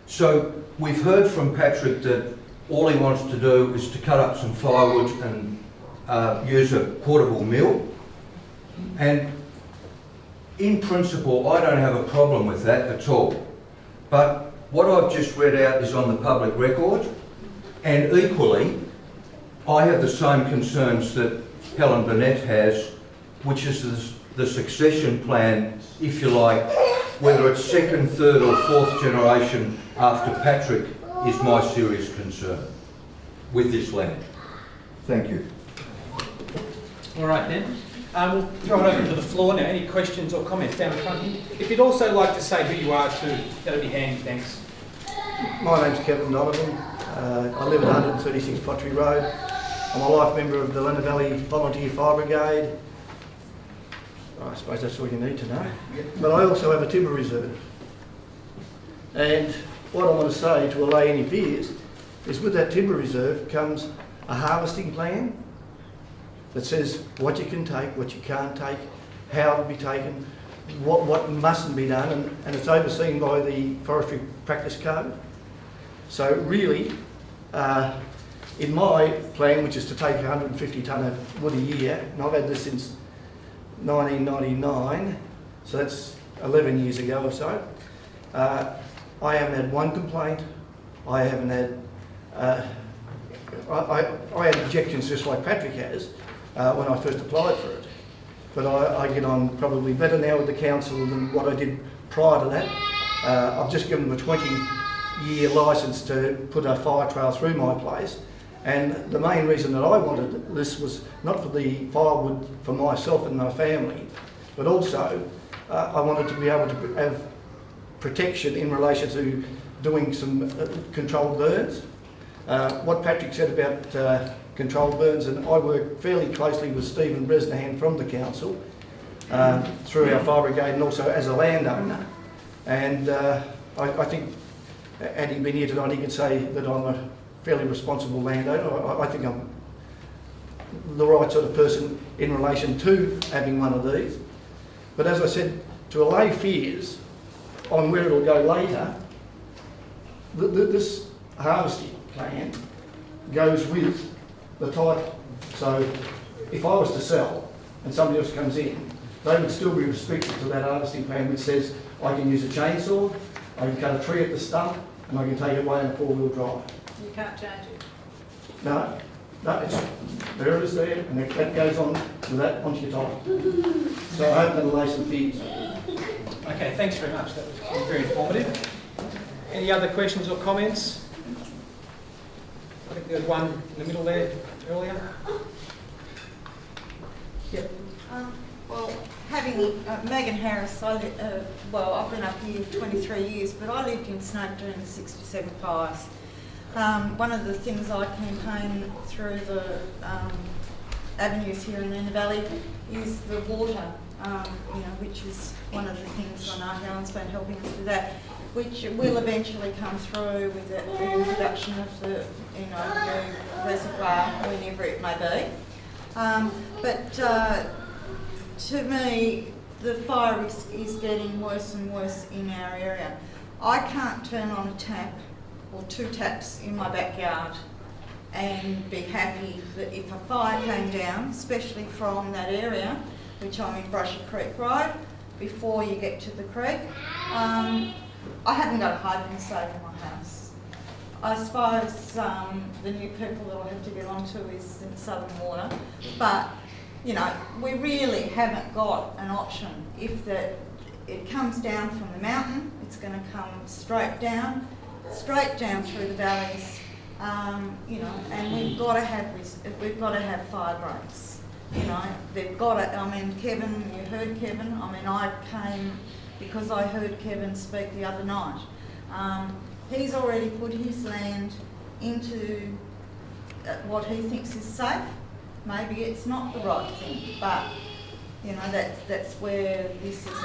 So we've heard from Patrick that all he wants to do is to cut up some firewood and use a portable mill. And in principle, I don't have a problem with that at all. But what I've just read out is on the public record, and equally, I have the same concerns that Helen Burnett has, which is the succession plan, if you like, whether it's second, third or fourth generation after Patrick is my serious concern with this land. Thank you. All right then. We'll throw it open to the floor now. Any questions or comments down the front here? If you'd also like to say who you are too, that'd be handy, thanks. My name's Kevin Donovan. I live at 136 Pottery Road. I'm a life member of the Lenah Valley Volunteer Fire Brigade. I suppose that's all you need to know. But I also have a timber reserve. And what I want to say to allay any fears is with that timber reserve comes a harvesting plan that says what you can take, what you can't take, how to be taken, what mustn't be done, and it's overseen by the Forestry Practice Code. So really, in my plan, which is to take 150 tonne of wood a year, and I've had this since 1999, so that's 11 years ago or so, I haven't had one complaint. I haven't had, I had objections just like Patrick has when I first applied for it. But I get on probably better now with the council than what I did prior to that. I've just given them a 20-year licence to put a fire trail through my place. And the main reason that I wanted this was not for the firewood for myself and my family, but also I wanted to be able to have protection in relation to doing some controlled burns. What Patrick said about controlled burns, and I work fairly closely with Stephen Bresnahan from the council through our fire brigade and also as a landowner. And I think, had he been here tonight, he could say that I'm a fairly responsible landowner. I think I'm the right sort of person in relation to having one of these. But as I said, to allay fears on where it'll go later, this harvesting plan goes with the title. So if I was to sell and somebody else comes in, they would still be restricted to that harvesting plan which says I can use a chainsaw, I can cut a tree at the stump, and I can take it away in a four-wheel drive. You can't change it. No, there it is there, and that goes on with that onto your title. So I hope that'll lay some fears. Okay, thanks very much. That was very informative. Any other questions or comments? I think there was one in the middle there earlier. Yep. Well, having Megan Harris, I've been up here 23 years, but I lived in Snope during the 67 fires. One of the things I campaign through the avenues here in Lenah Valley is the water, which is one of the things I know Helen's been helping us with that, which will eventually come through with the introduction of the, new reservoir, whenever it may be. But to me, the fire risk is getting worse and worse in our area. I can't turn on a tap or two taps in my backyard and be happy that if a fire came down, especially from that area, which I'm in Brushy Creek Road, before you get to the creek, I haven't got a hydrogen safe in my house. I suppose the new people that I'll have to get onto is in Southern Water, but we really haven't got an option. If it comes down from the mountain, it's going to come straight down through the valleys, and we've got to have fire breaks. They've got to. Kevin, you heard Kevin. I came because I heard Kevin speak the other night. He's already put his land into what he thinks is safe. Maybe it's not the right thing, but that's where this is.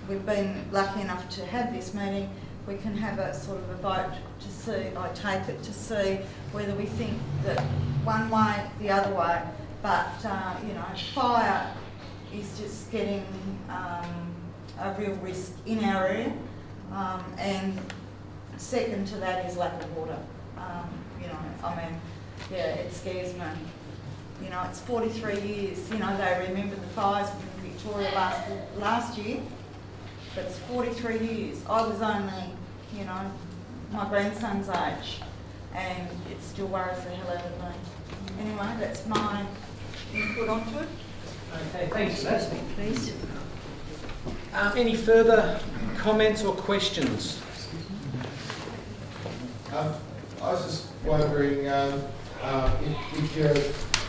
We've been lucky enough to have this meeting. We can have a sort of a vote to see. I take it to see whether we think that one way, the other way. But fire is just getting a real risk in our area, and second to that is lack of water. You know, I mean, yeah, it scares me. You know, it's 43 years. You know, they remembered the fires in Victoria last year, but it's 43 years. I was only, you know, my grandson's age, and it still worries the hell out of me. Anyway, that's my input onto it. Okay, thanks for that. Please. Any further comments or questions? I was just wondering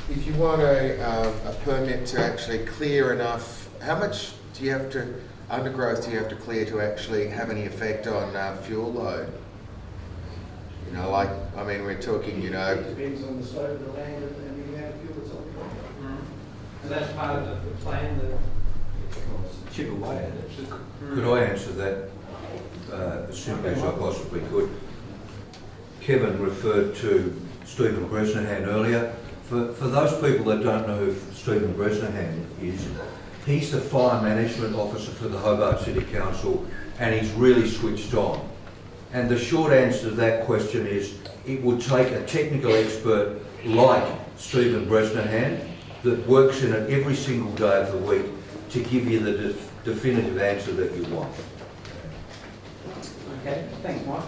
if you want a permit to actually clear enough, how much do you have to undergrowth do you have to clear to actually have any effect on fuel load? You know, like, I mean, we're talking, you know. It depends on the slope of the land and the amount of fuel that's on the property. So that's part of the plan. Chip away at it. Could I answer that as simply as I possibly could? Kevin referred to Stephen Bresnahan earlier. For those people that don't know who Stephen Bresnahan is, he's the fire management officer for the Hobart City Council, and he's really switched on. And the short answer to that question is it would take a technical expert like Stephen Bresnahan that works in it every single day of the week to give you the definitive answer that you want. Okay, thanks, Mike.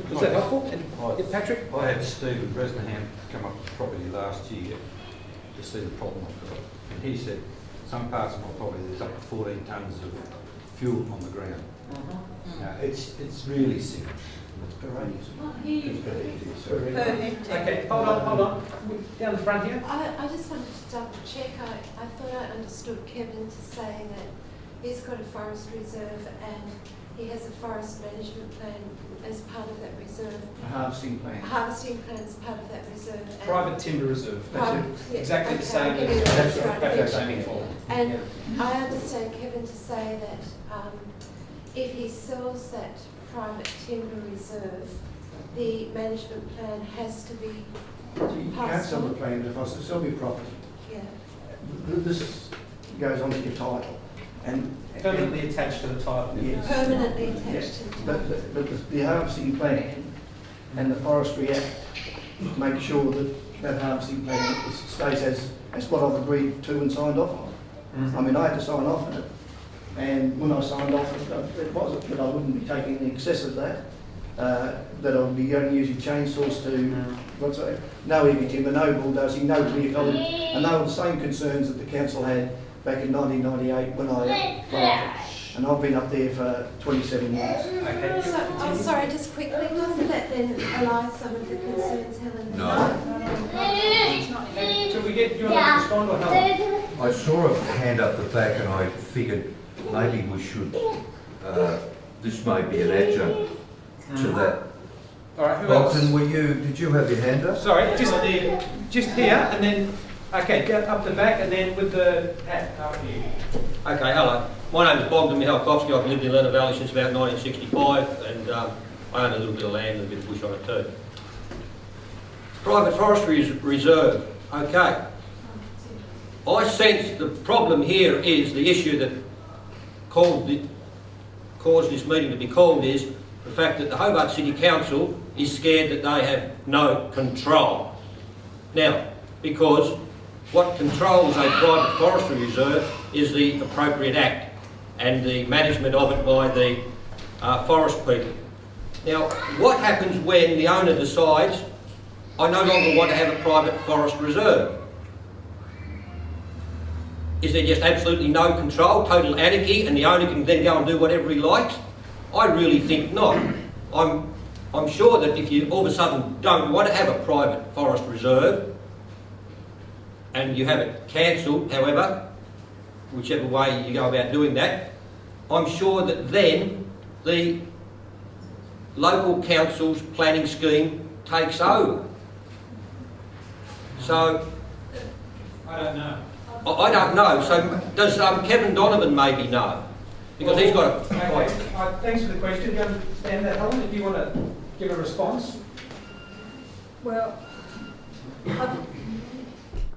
Was that helpful? And Patrick? I had Stephen Bresnahan come up with property last year to see the problem I've got. And he said some parts of my property there's up to 14 tonnes of fuel on the ground. Now, it's really serious. It's Per hectare. Okay, hold on. Down the front here. I just wanted to double check. I thought I understood Kevin to say that he's got a forest reserve and he has a forest management plan as part of that reserve. A harvesting plan. A harvesting plan as part of that reserve. And Private timber reserve. Yeah, Exactly the okay, same I'll give you as that's what right, Patrick's thank aiming you. for. And Yeah. I understand Kevin to say that if he sells that private timber reserve, the management plan has to be You can't passed sell the on. plan, but if I sell your property, Yeah. this goes on to your title. And Permanently attached to the title. Yes. Permanently attached Yes, to the but the harvesting plan and the Forestry Act make sure that harvesting plan stays as what I've agreed to and signed off on. I mean, I had to sign off on it, and when I signed off, it wasn't that I wouldn't be taking in excess of that, that I would be only using chainsaws to, no heavy timber, no bulldozing, no clear culling, and they were the same concerns that the council had back in 1998 when I applied, and I've been up there for 27 years. Okay. So, sorry, just quickly, doesn't that then allay some of the concerns, Helen? No. Should we get you on to respond or Helen? I saw a hand up the back and I figured maybe we should, this may be an adjunct to that. All right, who else? Bolton, did you have your hand up? Sorry, just here and then, okay, go up the back and then with the hat up here. Okay, hello. My name is Bogdan Mihalkovsky. I've lived in Lenah Valley since about 1965 and I own a little bit of land and a bit of bush on it too. Private forestry reserve, okay. I sense the problem here is the issue that caused this meeting to be called is the fact that the Hobart City Council is scared that they have no control. Now, because what controls a private forestry reserve is the appropriate act and the management of it by the forest people. Now, what happens when the owner decides, I no longer want to have a private forest reserve? Is there just absolutely no control, total anarchy, and the owner can then go and do whatever he likes? I really think not. I'm sure that if you all of a sudden don't want to have a private forest reserve, and you have it cancelled, however, whichever way you go about doing that, I'm sure that then the local council's planning scheme takes over. So, I don't know. I don't know. So, does Kevin Donovan maybe know? Because he's got a... Okay, thanks for the question. Do you understand that, Helen, if you want to give a response? Well,